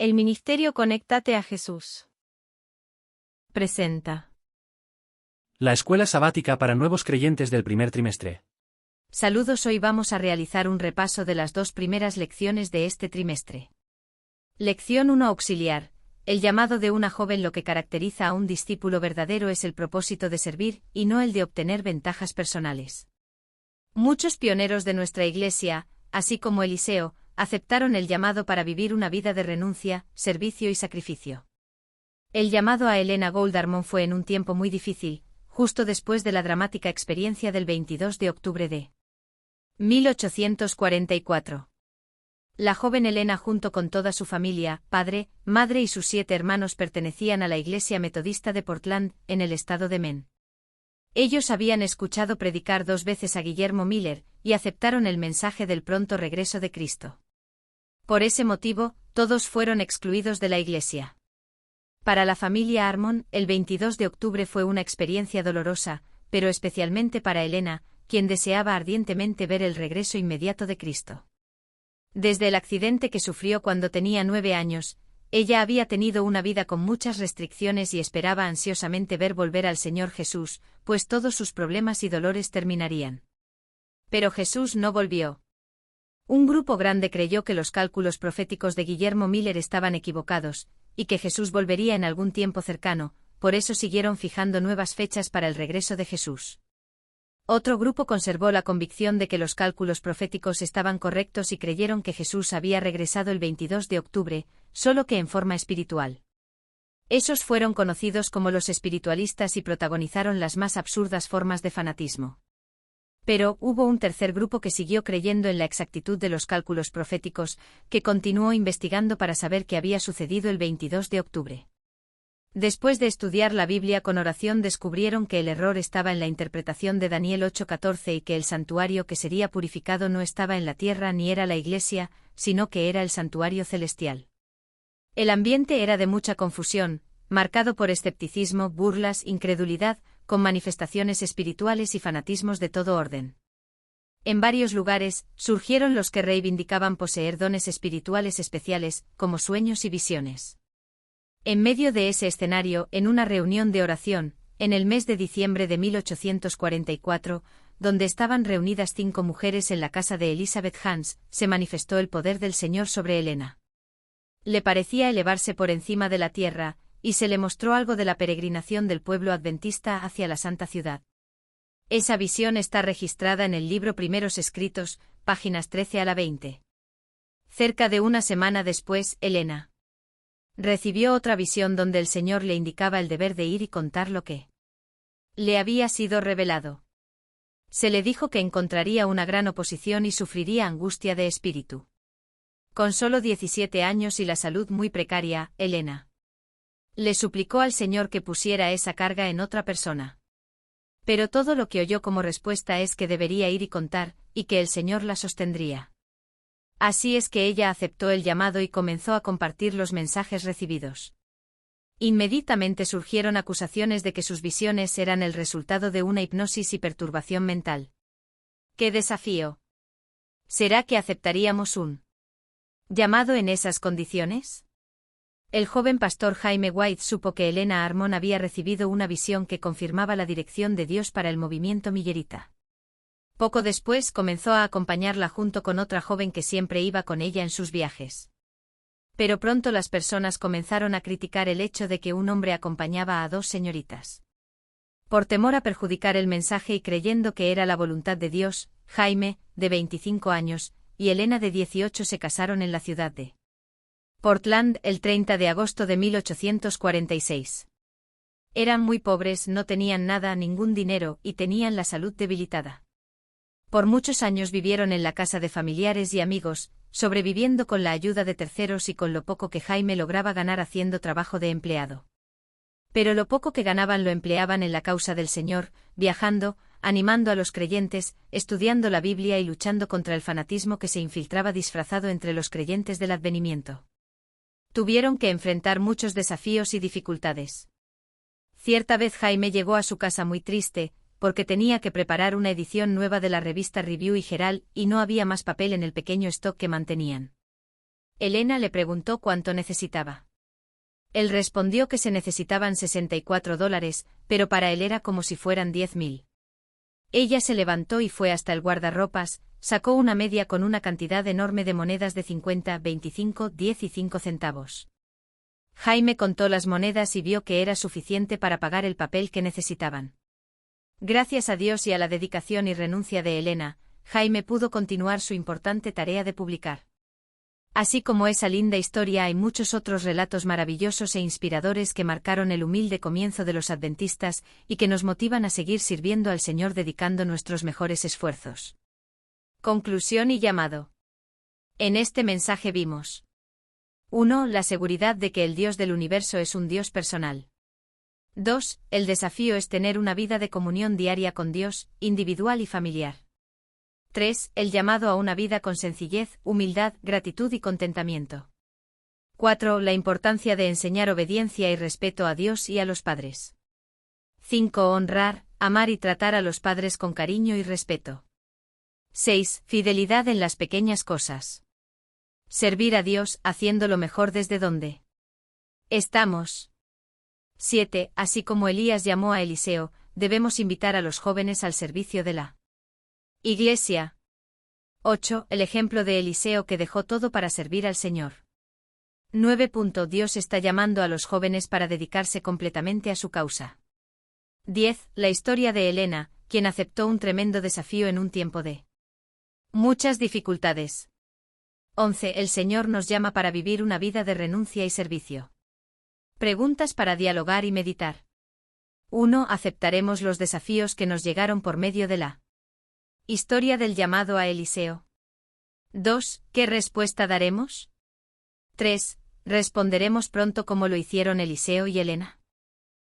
El Ministerio Conéctate a Jesús presenta La escuela sabática para nuevos creyentes del primer trimestre. Saludos, hoy vamos a realizar un repaso de las dos primeras lecciones de este trimestre. Lección 1 auxiliar. El llamado de una joven. Lo que caracteriza a un discípulo verdadero es el propósito de servir, y no el de obtener ventajas personales. Muchos pioneros de nuestra Iglesia, así como Eliseo, aceptaron el llamado para vivir una vida de renuncia, servicio y sacrificio. El llamado a Helena Gould Armon fue en un tiempo muy difícil, justo después de la dramática experiencia del 22 de octubre de 1844. La joven Helena, junto con toda su familia, padre, madre y sus 7 hermanos, pertenecían a la Iglesia Metodista de Portland, en el estado de Maine. Ellos habían escuchado predicar 2 veces a Guillermo Miller, y aceptaron el mensaje del pronto regreso de Cristo. Por ese motivo, todos fueron excluidos de la Iglesia. Para la familia Armon, el 22 de octubre fue una experiencia dolorosa, pero especialmente para Helena, quien deseaba ardientemente ver el regreso inmediato de Cristo. Desde el accidente que sufrió cuando tenía 9 años, ella había tenido una vida con muchas restricciones y esperaba ansiosamente ver volver al Señor Jesús, pues todos sus problemas y dolores terminarían. Pero Jesús no volvió. Un grupo grande creyó que los cálculos proféticos de Guillermo Miller estaban equivocados, y que Jesús volvería en algún tiempo cercano, por eso siguieron fijando nuevas fechas para el regreso de Jesús. Otro grupo conservó la convicción de que los cálculos proféticos estaban correctos y creyeron que Jesús había regresado el 22 de octubre, solo que en forma espiritual. Esos fueron conocidos como los espiritualistas y protagonizaron las más absurdas formas de fanatismo. Pero hubo un tercer grupo que siguió creyendo en la exactitud de los cálculos proféticos, que continuó investigando para saber qué había sucedido el 22 de octubre. Después de estudiar la Biblia con oración, descubrieron que el error estaba en la interpretación de Daniel 8:14 y que el santuario que sería purificado no estaba en la tierra ni era la iglesia, sino que era el santuario celestial. El ambiente era de mucha confusión, marcado por escepticismo, burlas, incredulidad, con manifestaciones espirituales y fanatismos de todo orden. En varios lugares, surgieron los que reivindicaban poseer dones espirituales especiales, como sueños y visiones. En medio de ese escenario, en una reunión de oración, en el mes de diciembre de 1844, donde estaban reunidas 5 mujeres en la casa de Elizabeth Hans, se manifestó el poder del Señor sobre Helena. Le parecía elevarse por encima de la tierra, y se le mostró algo de la peregrinación del pueblo adventista hacia la Santa Ciudad. Esa visión está registrada en el libro Primeros Escritos, páginas 13 a la 20. Cerca de una semana después, Helena recibió otra visión donde el Señor le indicaba el deber de ir y contar lo que le había sido revelado. Se le dijo que encontraría una gran oposición y sufriría angustia de espíritu. Con solo 17 años y la salud muy precaria, Helena le suplicó al Señor que pusiera esa carga en otra persona. Pero todo lo que oyó como respuesta es que debería ir y contar, y que el Señor la sostendría. Así es que ella aceptó el llamado y comenzó a compartir los mensajes recibidos. Inmediatamente surgieron acusaciones de que sus visiones eran el resultado de una hipnosis y perturbación mental. ¡Qué desafío! ¿Será que aceptaríamos un llamado en esas condiciones? El joven pastor Jaime White supo que Helena Armon había recibido una visión que confirmaba la dirección de Dios para el movimiento millerita. Poco después comenzó a acompañarla junto con otra joven que siempre iba con ella en sus viajes. Pero pronto las personas comenzaron a criticar el hecho de que un hombre acompañaba a 2 señoritas. Por temor a perjudicar el mensaje y creyendo que era la voluntad de Dios, Jaime, de 25 años, y Helena de 18 se casaron en la ciudad de Portland el 30 de agosto de 1846. Eran muy pobres, no tenían nada, ningún dinero, y tenían la salud debilitada. Por muchos años vivieron en la casa de familiares y amigos, sobreviviendo con la ayuda de terceros y con lo poco que Jaime lograba ganar haciendo trabajo de empleado. Pero lo poco que ganaban lo empleaban en la causa del Señor, viajando, animando a los creyentes, estudiando la Biblia y luchando contra el fanatismo que se infiltraba disfrazado entre los creyentes del advenimiento. Tuvieron que enfrentar muchos desafíos y dificultades. Cierta vez Jaime llegó a su casa muy triste, porque tenía que preparar una edición nueva de la revista Review y Herald y no había más papel en el pequeño stock que mantenían. Elena le preguntó cuánto necesitaba. Él respondió que se necesitaban $64, pero para él era como si fueran 10.000. Ella se levantó y fue hasta el guardarropas, sacó una media con una cantidad enorme de monedas de 50, 25, 10 y 5 centavos. Jaime contó las monedas y vio que era suficiente para pagar el papel que necesitaban. Gracias a Dios y a la dedicación y renuncia de Elena, Jaime pudo continuar su importante tarea de publicar. Así como esa linda historia, hay muchos otros relatos maravillosos e inspiradores que marcaron el humilde comienzo de los adventistas y que nos motivan a seguir sirviendo al Señor dedicando nuestros mejores esfuerzos. Conclusión y llamado. En este mensaje vimos: 1. La seguridad de que el Dios del universo es un Dios personal. 2. El desafío es tener una vida de comunión diaria con Dios, individual y familiar. 3. El llamado a una vida con sencillez, humildad, gratitud y contentamiento. 4. La importancia de enseñar obediencia y respeto a Dios y a los padres. 5. Honrar, amar y tratar a los padres con cariño y respeto. 6. Fidelidad en las pequeñas cosas. Servir a Dios haciendo lo mejor desde donde estamos. 7. Así como Elías llamó a Eliseo, debemos invitar a los jóvenes al servicio de la Iglesia. 8. El ejemplo de Eliseo que dejó todo para servir al Señor. 9. Dios está llamando a los jóvenes para dedicarse completamente a su causa. 10. La historia de Elena, quien aceptó un tremendo desafío en un tiempo de muchas dificultades. 11. El Señor nos llama para vivir una vida de renuncia y servicio. Preguntas para dialogar y meditar. 1. ¿Aceptaremos los desafíos que nos llegaron por medio de la historia del llamado a Eliseo? 2. ¿Qué respuesta daremos? 3. ¿Responderemos pronto como lo hicieron Eliseo y Elena?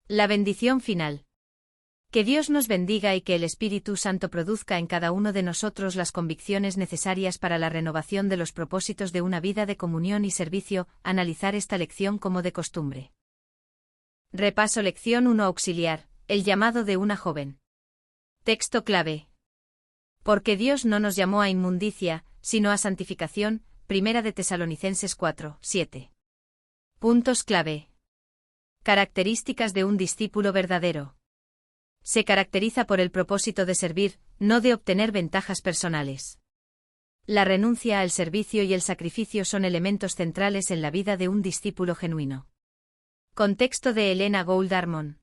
La bendición final. Que Dios nos bendiga y que el Espíritu Santo produzca en cada uno de nosotros las convicciones necesarias para la renovación de los propósitos de una vida de comunión y servicio. Analizar esta lección como de costumbre. Repaso lección 1 auxiliar, el llamado de una joven. Texto clave. Porque Dios no nos llamó a inmundicia, sino a santificación. Primera de Tesalonicenses 4, 7. Puntos clave. Características de un discípulo verdadero. Se caracteriza por el propósito de servir, no de obtener ventajas personales. La renuncia al servicio y el sacrificio son elementos centrales en la vida de un discípulo genuino. Contexto de Elena Gould Harmon.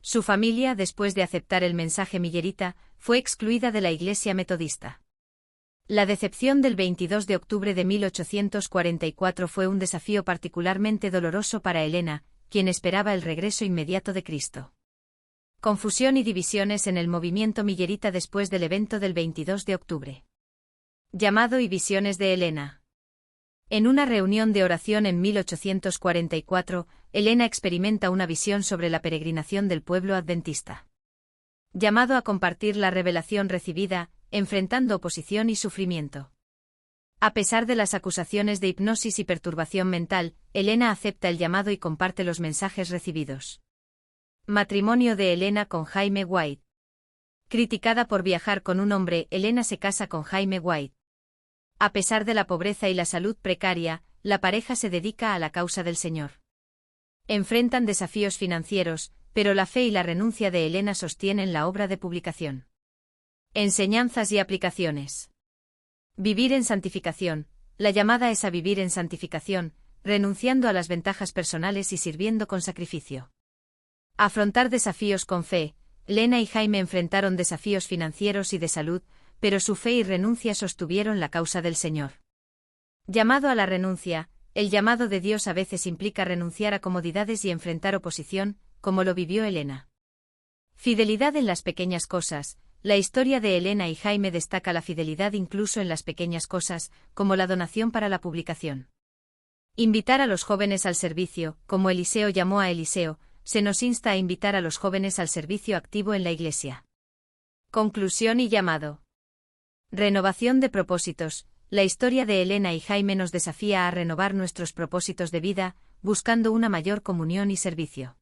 Su familia, después de aceptar el mensaje millerita, fue excluida de la Iglesia metodista. La decepción del 22 de octubre de 1844 fue un desafío particularmente doloroso para Elena, quien esperaba el regreso inmediato de Cristo. Confusión y divisiones en el movimiento millerita después del evento del 22 de octubre. Llamado y visiones de Elena. En una reunión de oración en 1844, Elena experimenta una visión sobre la peregrinación del pueblo adventista. Llamado a compartir la revelación recibida, enfrentando oposición y sufrimiento. A pesar de las acusaciones de hipnosis y perturbación mental, Elena acepta el llamado y comparte los mensajes recibidos. Matrimonio de Elena con Jaime White. Criticada por viajar con un hombre, Elena se casa con Jaime White. A pesar de la pobreza y la salud precaria, la pareja se dedica a la causa del Señor. Enfrentan desafíos financieros, pero la fe y la renuncia de Elena sostienen la obra de publicación. Enseñanzas y aplicaciones. Vivir en santificación. La llamada es a vivir en santificación, renunciando a las ventajas personales y sirviendo con sacrificio. Afrontar desafíos con fe. Elena y Jaime enfrentaron desafíos financieros y de salud, pero su fe y renuncia sostuvieron la causa del Señor. Llamado a la renuncia. El llamado de Dios a veces implica renunciar a comodidades y enfrentar oposición, como lo vivió Elena. Fidelidad en las pequeñas cosas. La historia de Elena y Jaime destaca la fidelidad incluso en las pequeñas cosas, como la donación para la publicación. Invitar a los jóvenes al servicio. Como Eliseo llamó a Eliseo, se nos insta a invitar a los jóvenes al servicio activo en la Iglesia. Conclusión y llamado. Renovación de propósitos. La historia de Elena y Jaime nos desafía a renovar nuestros propósitos de vida, buscando una mayor comunión y servicio.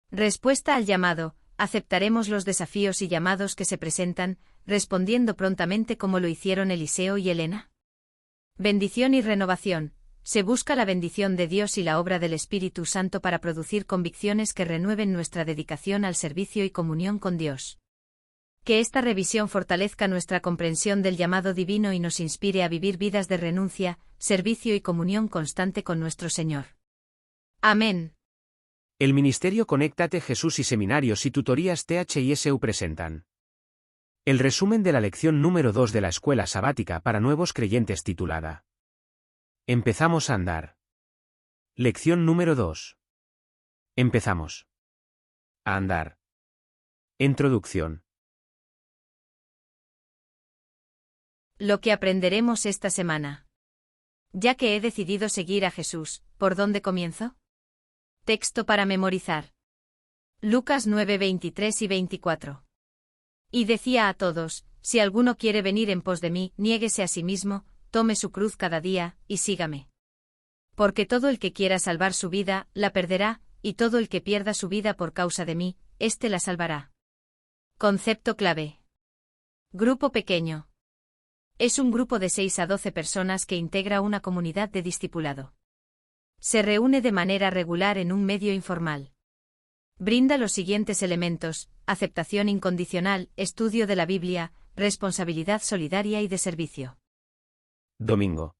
Respuesta al llamado. Aceptaremos los desafíos y llamados que se presentan, respondiendo prontamente como lo hicieron Eliseo y Elena. Bendición y renovación. Se busca la bendición de Dios y la obra del Espíritu Santo para producir convicciones que renueven nuestra dedicación al servicio y comunión con Dios. Que esta revisión fortalezca nuestra comprensión del llamado divino y nos inspire a vivir vidas de renuncia, servicio y comunión constante con nuestro Señor. Amén. El Ministerio Conéctate Jesús y Seminarios y Tutorías THISU presentan el resumen de la lección número 2 de la Escuela Sabática para Nuevos Creyentes titulada Empezamos a andar. Lección número 2. Empezamos a andar. Introducción. Lo que aprenderemos esta semana. Ya que he decidido seguir a Jesús, ¿por dónde comienzo? Texto para memorizar. Lucas 9, 23 y 24. Y decía a todos, si alguno quiere venir en pos de mí, niéguese a sí mismo, tome su cruz cada día, y sígame. Porque todo el que quiera salvar su vida, la perderá, y todo el que pierda su vida por causa de mí, éste la salvará. Concepto clave. Grupo pequeño. Es un grupo de 6 a 12 personas que integra una comunidad de discipulado. Se reúne de manera regular en un medio informal. Brinda los siguientes elementos: aceptación incondicional, estudio de la Biblia, responsabilidad solidaria y de servicio. Domingo.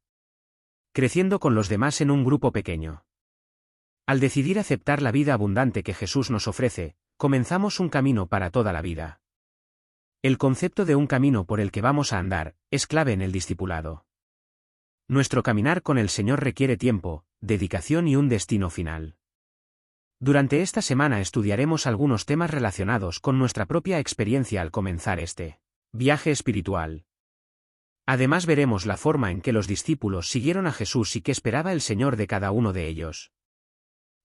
Creciendo con los demás en un grupo pequeño. Al decidir aceptar la vida abundante que Jesús nos ofrece, comenzamos un camino para toda la vida. El concepto de un camino por el que vamos a andar es clave en el discipulado. Nuestro caminar con el Señor requiere tiempo, dedicación y un destino final. Durante esta semana estudiaremos algunos temas relacionados con nuestra propia experiencia al comenzar este viaje espiritual. Además veremos la forma en que los discípulos siguieron a Jesús y qué esperaba el Señor de cada uno de ellos.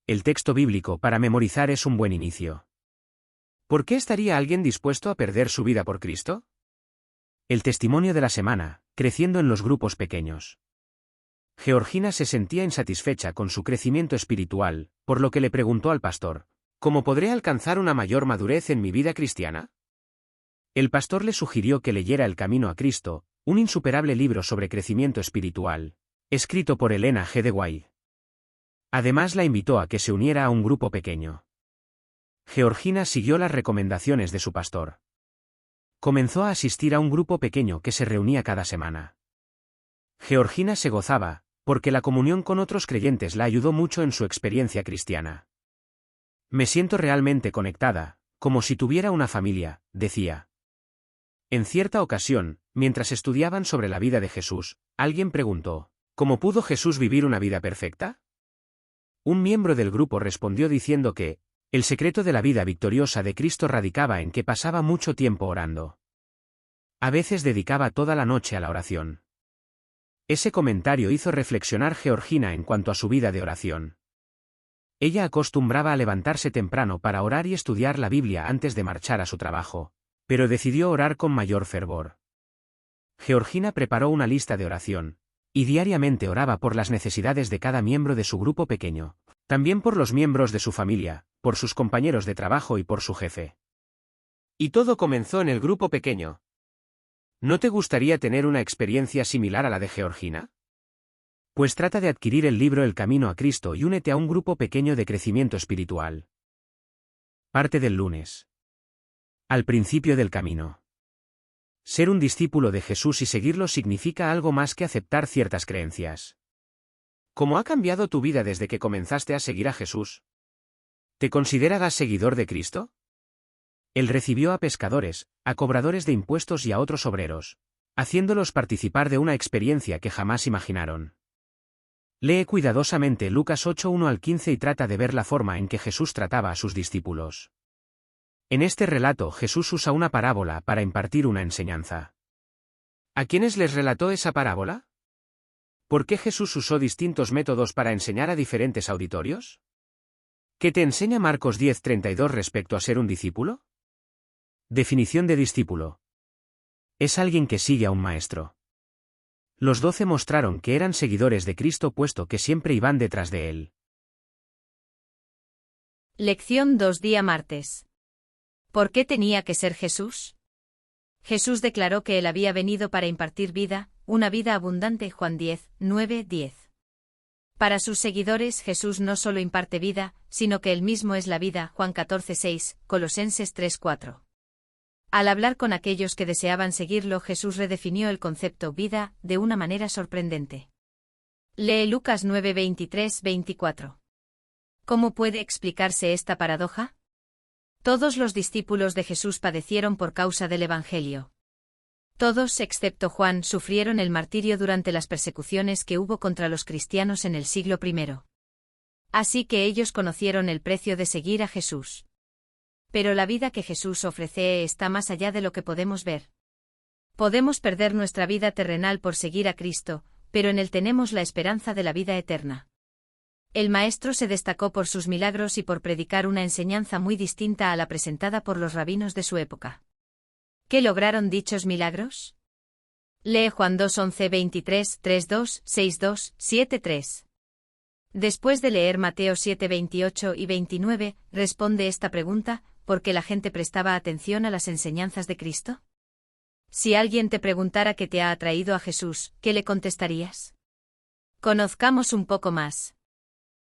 El texto bíblico para memorizar es un buen inicio. ¿Por qué estaría alguien dispuesto a perder su vida por Cristo? El testimonio de la semana, creciendo en los grupos pequeños. Georgina se sentía insatisfecha con su crecimiento espiritual, por lo que le preguntó al pastor, ¿cómo podré alcanzar una mayor madurez en mi vida cristiana? El pastor le sugirió que leyera El Camino a Cristo, un insuperable libro sobre crecimiento espiritual, escrito por Elena G. de White. Además la invitó a que se uniera a un grupo pequeño. Georgina siguió las recomendaciones de su pastor. Comenzó a asistir a un grupo pequeño que se reunía cada semana. Georgina se gozaba, porque la comunión con otros creyentes la ayudó mucho en su experiencia cristiana. Me siento realmente conectada, como si tuviera una familia, decía. En cierta ocasión, mientras estudiaban sobre la vida de Jesús, alguien preguntó, ¿cómo pudo Jesús vivir una vida perfecta? Un miembro del grupo respondió diciendo que, el secreto de la vida victoriosa de Cristo radicaba en que pasaba mucho tiempo orando. A veces dedicaba toda la noche a la oración. Ese comentario hizo reflexionar Georgina en cuanto a su vida de oración. Ella acostumbraba a levantarse temprano para orar y estudiar la Biblia antes de marchar a su trabajo, pero decidió orar con mayor fervor. Georgina preparó una lista de oración, y diariamente oraba por las necesidades de cada miembro de su grupo pequeño, también por los miembros de su familia, por sus compañeros de trabajo y por su jefe. Y todo comenzó en el grupo pequeño. ¿No te gustaría tener una experiencia similar a la de Georgina? Pues trata de adquirir el libro El Camino a Cristo y únete a un grupo pequeño de crecimiento espiritual. Parte del lunes. Al principio del camino. Ser un discípulo de Jesús y seguirlo significa algo más que aceptar ciertas creencias. ¿Cómo ha cambiado tu vida desde que comenzaste a seguir a Jesús? ¿Te consideras seguidor de Cristo? Él recibió a pescadores, a cobradores de impuestos y a otros obreros, haciéndolos participar de una experiencia que jamás imaginaron. Lee cuidadosamente Lucas 8, 1 al 15 y trata de ver la forma en que Jesús trataba a sus discípulos. En este relato Jesús usa una parábola para impartir una enseñanza. ¿A quiénes les relató esa parábola? ¿Por qué Jesús usó distintos métodos para enseñar a diferentes auditorios? ¿Qué te enseña Marcos 10:32 respecto a ser un discípulo? Definición de discípulo. Es alguien que sigue a un maestro. Los 12 mostraron que eran seguidores de Cristo puesto que siempre iban detrás de él. Lección 2 día martes. ¿Por qué tenía que ser Jesús? Jesús declaró que él había venido para impartir vida, una vida abundante. Juan 10, 9, 10. Para sus seguidores Jesús no solo imparte vida, sino que Él mismo es la vida. Juan 14, 6, Colosenses 3, 4. Al hablar con aquellos que deseaban seguirlo, Jesús redefinió el concepto vida de una manera sorprendente. Lee Lucas 9, 23, 24. ¿Cómo puede explicarse esta paradoja? Todos los discípulos de Jesús padecieron por causa del Evangelio. Todos, excepto Juan, sufrieron el martirio durante las persecuciones que hubo contra los cristianos en el siglo I. Así que ellos conocieron el precio de seguir a Jesús. Pero la vida que Jesús ofrece está más allá de lo que podemos ver. Podemos perder nuestra vida terrenal por seguir a Cristo, pero en Él tenemos la esperanza de la vida eterna. El Maestro se destacó por sus milagros y por predicar una enseñanza muy distinta a la presentada por los rabinos de su época. ¿Qué lograron dichos milagros? Lee Juan 2, 11, 23, 3, 2, 6, 2, 7, 3. Después de leer Mateo 7, 28 y 29, responde esta pregunta: ¿por qué la gente prestaba atención a las enseñanzas de Cristo? Si alguien te preguntara qué te ha atraído a Jesús, ¿qué le contestarías? Conozcamos un poco más.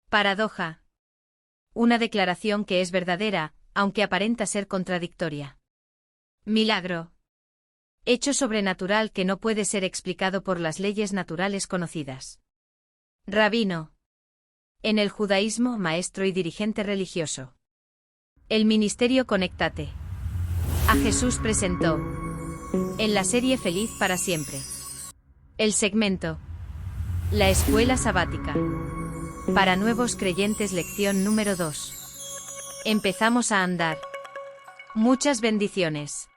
Paradoja. Una declaración que es verdadera, aunque aparenta ser contradictoria. Milagro. Hecho sobrenatural que no puede ser explicado por las leyes naturales conocidas. Rabino. En el judaísmo, maestro y dirigente religioso. El ministerio Conéctate. A Jesús presentó. En la serie Feliz para siempre. El segmento. La escuela sabática. Para nuevos creyentes, lección número 2. Empezamos a andar. Muchas bendiciones.